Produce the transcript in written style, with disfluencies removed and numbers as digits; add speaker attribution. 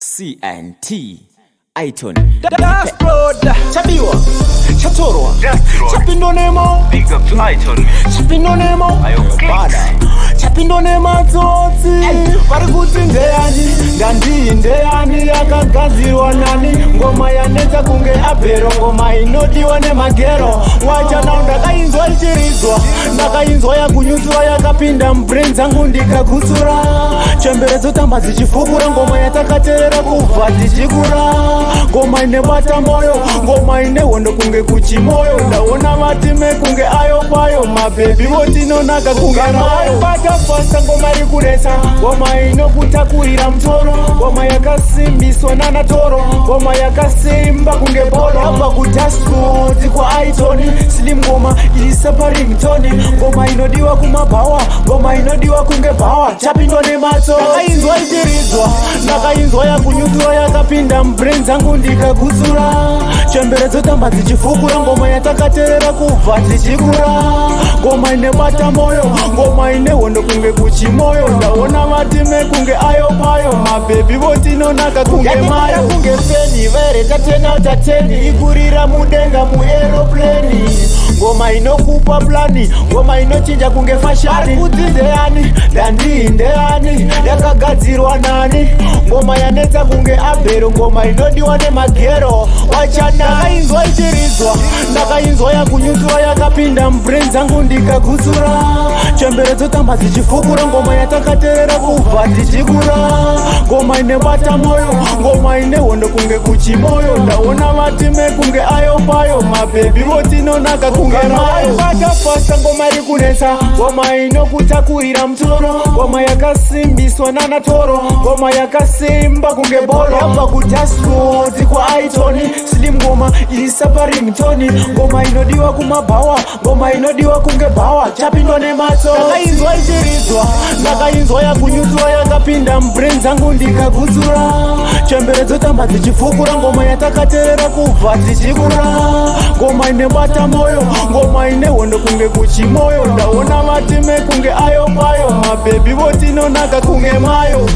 Speaker 1: CNT Iton
Speaker 2: Das Road Chabiwa Chatorwa Chapindonemo
Speaker 3: Big up to Iton.
Speaker 2: Chapindonemo
Speaker 1: Bada
Speaker 2: Chapindonema Tsotsi Parikuti ndeani yakagadzirwa nani ngoma yanetsa kunge abhero ngoma inodiwa nemagero wacha nao ndakainzwa ichiridzwa ndakainzwa yakunyutswa yakapinda mubrain dzangu ndikagutsura chembere dzotamba dzichifukura ngoma yatakateera kubva tichikura ngoma inebata moyo ngoma inehondo kunge kuchimoyo ndaona matime kunge ayo kwayo mabhebi votinonaka kunge mayo bata fasta ngoma iri kunetsa ngoma inokutakurira mutoro ngoma yakasimbiswa nanatoro ngoma yakasimba kunge bolo abva kudashboard kwaitoni slim ngoma irisaparingtoni ngoma inodiwa kumabhawa ngoma inodiwa kunge bhawa chapindwa nematso ndakainzwa ichiridzwa ndakainzwa yakunyutswa yakapinda mubrain dzangu ndikagutsura chembere dzotamba dzichifukura ngoma yatakateera kubva tichikura ngoma inebata moyo ngoma inehondo kunge kuchimoyo ndaona matime kunge ayo payo mabhebi votinonaka kunge mayo kunge feni vere tateni ikurira mudenga muaeroplani ngoma inokupa plani ngoma inochinja kunge fashani kuti ndeani yakagadzirwa nani ngoma yanetsa kunge abhero ngoma inodiwa nemagero wachana ndakainzwa ichiridzwa ndakainzwa yakunyutswa yakapinda mubrain dzangu ndikagutsura chembere dzotamba dzichifukura ngoma yatakateera kubva tichikura ngoma inebata moyo ngoma inehondo kunge kuchimoyo ndaona matime kunge ayo payo mabhebi votinonaka kunge mayo bata fasta ngoma iri kunetsa ngoma inokutakurira mutoro ngoma yakasimbiswa nanatoro ngoma yakasimba kunge bolo yabva kudashboard kwaitoni slim ngoma irisaparingtoni ngoma inodiwa kumabhawa ngoma inodiwa kunge bhawa chapindwa nematso ndakainzwa ichiridzwa ndakainzwa yakunyutswa yakapinda mubrain dzangu ndikagutsura chembere dzotamba dzichifukura ngoma yatakateera kubva tichikura ngoma inebata moyo ngoma inehondo kunge kuchimoyo ndaona matime kunge ayo payo mabhebi votinonaka kunge mayo